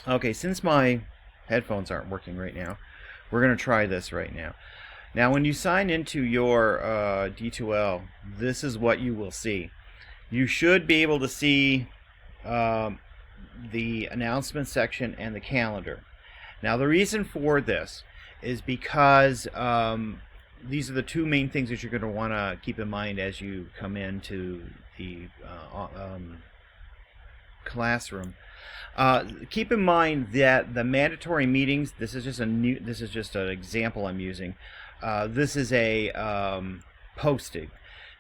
Okay, since my headphones aren't working right now, we're going to try this right now. Now, when you sign into your D2L, this is what you will see. You should be able to see um, the announcement section and the calendar. Now, the reason for this is because these are the two main things that you're going to want to keep in mind as you come into the classroom. Keep in mind that the mandatory meetings. This is just a new. This is just an example I'm using. This is a posting.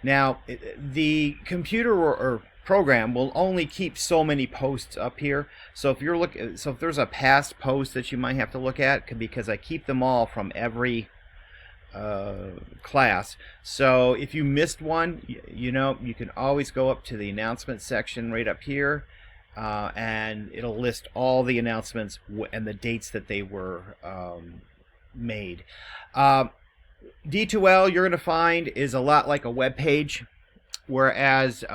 Now, the computer or program will only keep so many posts up here. So if there's a past post that you might have to look at, because I keep them all from every class. So if you missed one, you can always go up to the announcement section right up here, and it'll list all the announcements and the dates that they were made. D2L, you're going to find, is a lot like a web page, whereas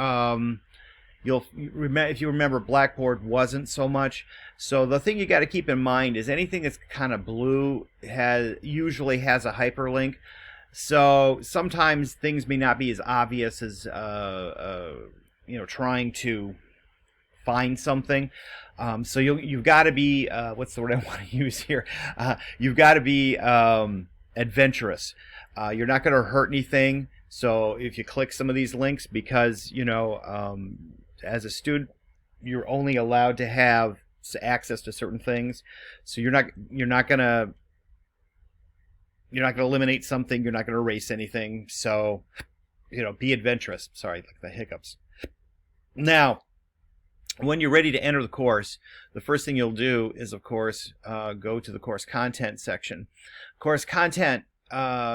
if you remember, Blackboard wasn't so much. So the thing you got to keep in mind is anything that's kind of blue usually has a hyperlink. So sometimes things may not be as obvious as trying to find something. So you've got to be what's the word I want to use here? You've got to be adventurous. You're not going to hurt anything. So if you click some of these links, because as a student, you're only allowed to have access to certain things. So you're not gonna eliminate something. You're not gonna erase anything. So be adventurous. Sorry, like the hiccups. Now, when you're ready to enter the course, the first thing you'll do is, of course, go to the course content section. Course content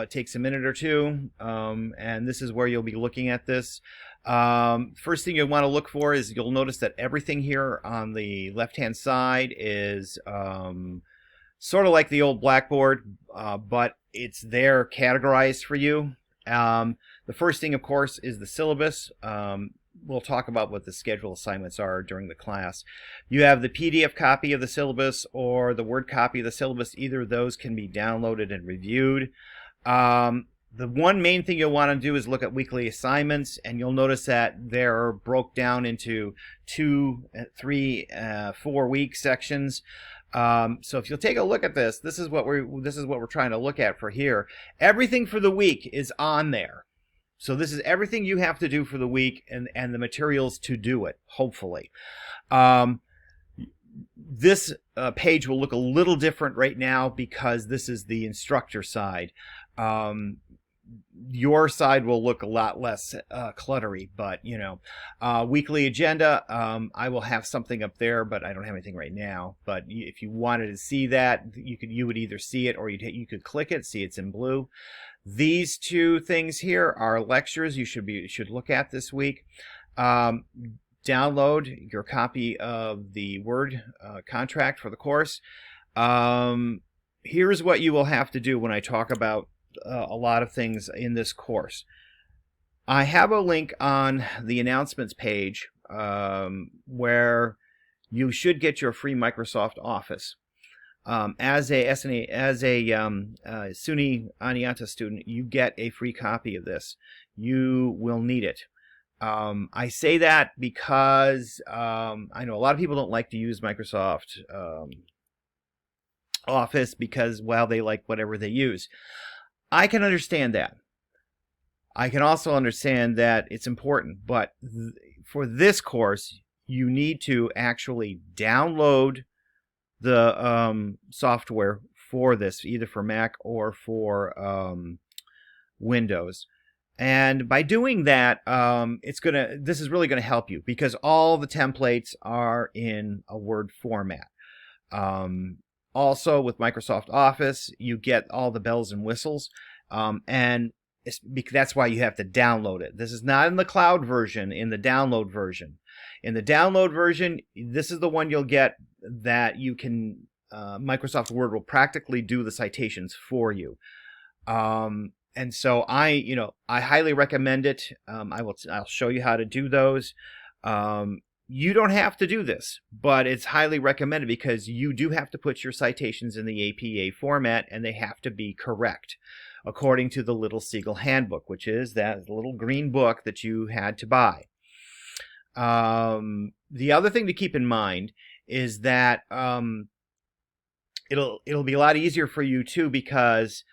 takes a minute or two, and this is where you'll be looking at this. First thing you want to look for is, you'll notice that everything here on the left-hand side is sort of like the old Blackboard, but it's there categorized for you. The first thing, of course, is the syllabus. We'll talk about what the schedule assignments are during the class. You have the PDF copy of the syllabus or the Word copy of the syllabus. Either of those can be downloaded and reviewed. The one main thing you'll want to do is look at weekly assignments, and you'll notice that they're broke down into 2, 3, 4-week sections. So if you'll take a look at this, this is what we're trying to look at for here. Everything for the week is on there. So this is everything you have to do for the week, and the materials to do it, hopefully. This page will look a little different right now because this is the instructor side. Your side will look a lot less cluttery, but weekly agenda, I will have something up there, but I don't have anything right now. But if you wanted to see that, you would either see it, or you could click it, see it's in blue. These two things here are lectures you should look at this week. Download your copy of the Word contract for the course. Here's what you will have to do when I talk about a lot of things in this course. I have a link on the announcements page where you should get your free Microsoft Office. As a SUNY Oneonta student, you get a free copy of this. You will need it. I say that because I know a lot of people don't like to use Microsoft Office because, well, they like whatever they use. I can understand that. I can also understand that it's important, but for this course, you need to actually download the software for this, either for Mac or for Windows. And by doing that, this is really gonna help you, because all the templates are in a Word format. Also, with Microsoft Office, you get all the bells and whistles, and that's why you have to download it. This is not in the cloud version, in the download version. In the download version, this is the one you'll get that you can, Microsoft Word will practically do the citations for you. And so I highly recommend it. I'll show you how to do those. you don't have to do this, but it's highly recommended because you do have to put your citations in the APA format, and they have to be correct according to the Little Seagull Handbook, which is that little green book that you had to buy. The other thing to keep in mind is that it'll be a lot easier for you too, because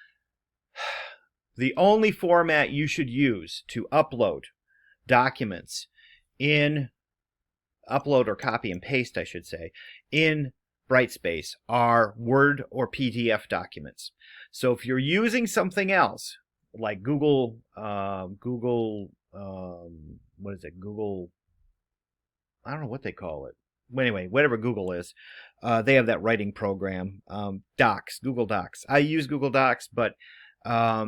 the only format you should use to upload documents upload or copy and paste, I should say, in Brightspace are Word or PDF documents. So if you're using something else like Google, what is it? Google, I don't know what they call it. Anyway, whatever Google is, they have that writing program, Docs, Google Docs. I use Google Docs, but I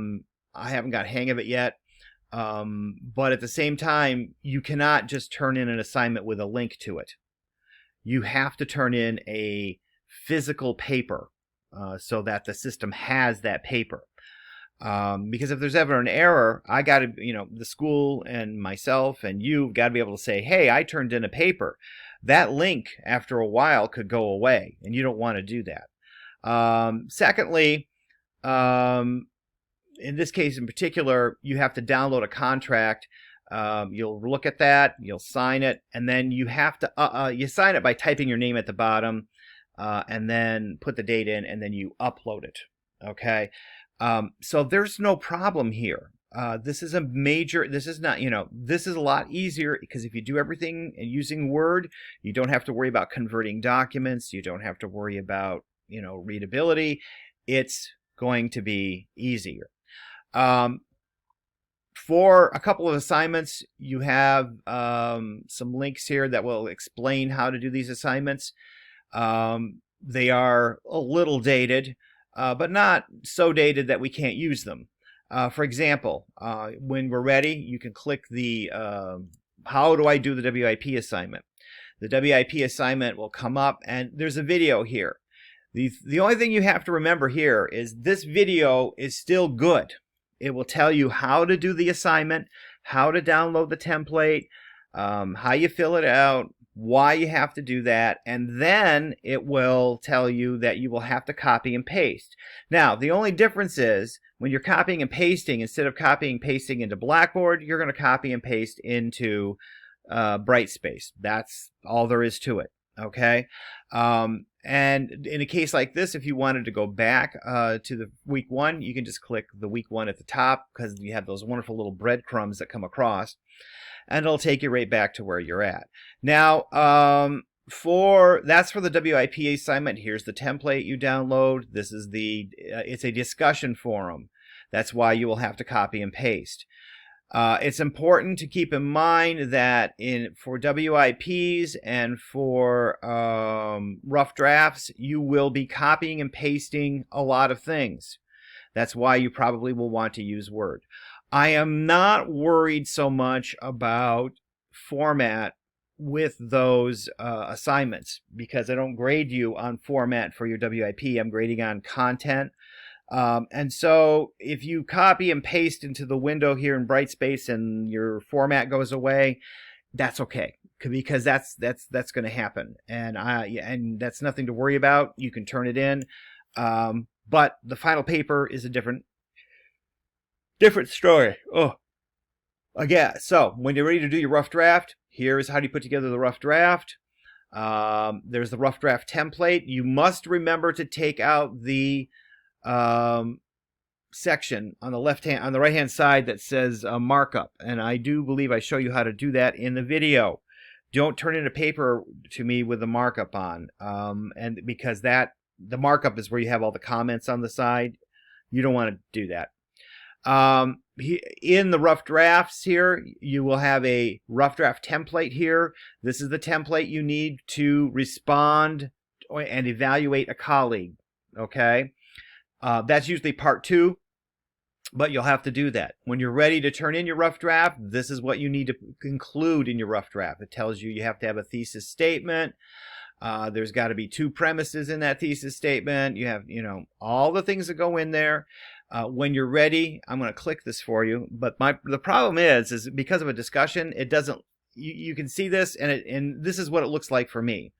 haven't got a hang of it yet. But at the same time, you cannot just turn in an assignment with a link to it. You have to turn in a physical paper so that the system has that paper. Because if there's ever an error, I got to, the school and myself and you've got to be able to say, hey, I turned in a paper. That link, after a while, could go away, and you don't want to do that. Secondly, in this case in particular, you have to download a contract. You'll look at that, you'll sign it, and then you have to you sign it by typing your name at the bottom, and then put the date in, and then you upload it. Okay, so there's no problem here. This is not, this is a lot easier because if you do everything using Word, you don't have to worry about converting documents. You don't have to worry about, readability. It's going to be easier. For a couple of assignments, you have some links here that will explain how to do these assignments. They are a little dated, but not so dated that we can't use them. For example, when we're ready, you can click the how do I do the WIP assignment? The WIP assignment will come up, and there's a video here. The only thing you have to remember here is this video is still good. It will tell you how to do the assignment, how to download the template, how you fill it out, why you have to do that, and then it will tell you that you will have to copy and paste. Now, the only difference is when you're copying and pasting, instead of copying and pasting into Blackboard, you're going to copy and paste into Brightspace. That's all there is to it. Okay? And in a case like this, if you wanted to go back to the week one, you can just click the week one at the top because you have those wonderful little breadcrumbs that come across, and it'll take you right back to where you're at. Now, that's for the WIP assignment. Here's the template you download. This is it's a discussion forum. That's why you will have to copy and paste. It's important to keep in mind that for WIPs and for rough drafts, you will be copying and pasting a lot of things. That's why you probably will want to use Word. I am not worried so much about format with those assignments because I don't grade you on format for your WIP. I'm grading on content. And so if you copy and paste into the window here in Brightspace and your format goes away, that's okay because that's going to happen. And that's nothing to worry about. You can turn it in. But the final paper is a different story. Oh, again. So when you're ready to do your rough draft, here's how do you put together the rough draft. There's the rough draft template. You must remember to take out the section on the right hand side that says markup, and I do believe I show you how to do that in the video. Don't turn in a paper to me with the markup on, and because the markup is where you have all the comments on the side. You don't want to do that. In the rough drafts here, you will have a rough draft template here. This is the template you need to respond and evaluate a colleague. Okay. That's usually part 2, but you'll have to do that. When you're ready to turn in your rough draft, this is what you need to include in your rough draft. It tells you have to have a thesis statement. There's got to be 2 premises in that thesis statement. You have, all the things that go in there. When you're ready, I'm going to click this for you. But the problem is because of a discussion, it doesn't you can see this, and this is what it looks like for me.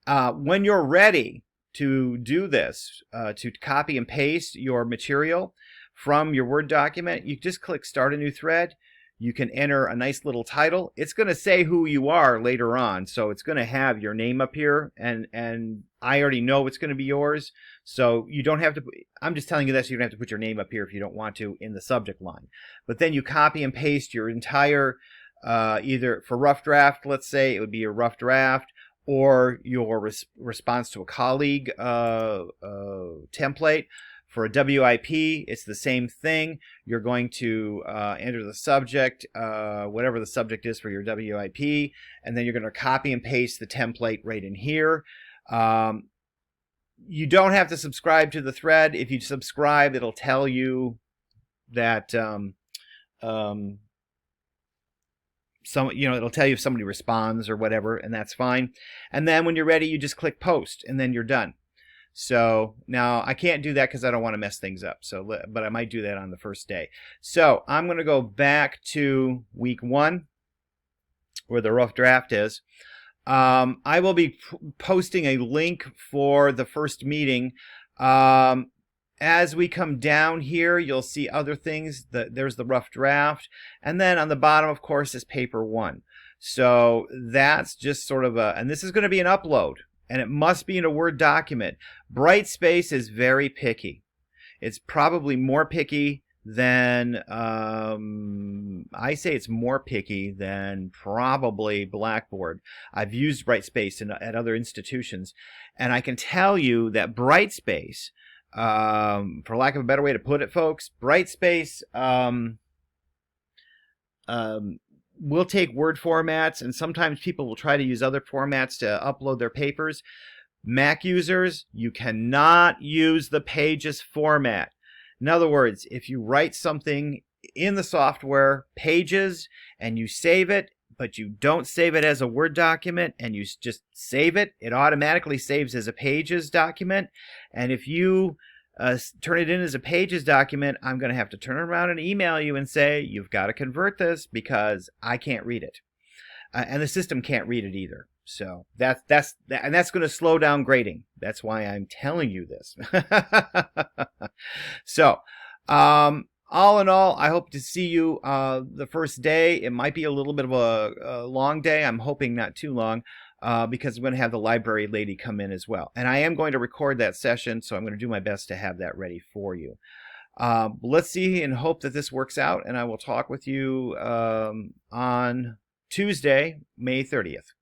When you're ready to do this, to copy and paste your material from your Word document, you just click Start a New Thread. You can enter a nice little title. It's going to say who you are later on, so it's going to have your name up here, and I already know it's going to be yours, so you don't have to. I'm just telling you this, so you don't have to put your name up here if you don't want to in the subject line. But then you copy and paste your entire, either for rough draft, let's say it would be your rough draft, or your response to a colleague template. For a WIP, it's the same thing. You're going to enter the subject, whatever the subject is for your WIP, and then you're going to copy and paste the template right in here. You don't have to subscribe to the thread. If you subscribe, it'll tell you that it'll tell you if somebody responds or whatever, and that's fine. And then when you're ready, you just click Post, and then you're done. So now I can't do that because I don't want to mess things up. So, but I might do that on the first day. So I'm going to go back to week 1 where the rough draft is. I will be posting a link for the first meeting. As we come down here, you'll see other things. There's the rough draft. And then on the bottom, of course, is paper 1. So that's just sort of and this is going to be an upload. And it must be in a Word document. Brightspace is very picky. It's probably more picky than, I say it's more picky than probably Blackboard. I've used Brightspace at other institutions, and I can tell you that Brightspace, for lack of a better way to put it, folks, Brightspace, we'll take Word formats, and sometimes people will try to use other formats to upload their papers. Mac users, you cannot use the Pages format. In other words, if you write something in the software, Pages, and you save it, but you don't save it as a Word document, and you just save it, it automatically saves as a Pages document. And if you turn it in as a Pages document, I'm going to have to turn around and email you and say, you've got to convert this because I can't read it. And the system can't read it either. So that's going to slow down grading. That's why I'm telling you this. So, all in all, I hope to see you the first day. It might be a little bit of a long day. I'm hoping not too long. Because I'm going to have the library lady come in as well. And I am going to record that session, so I'm going to do my best to have that ready for you. Let's see and hope that this works out, and I will talk with you on Tuesday, May 30th.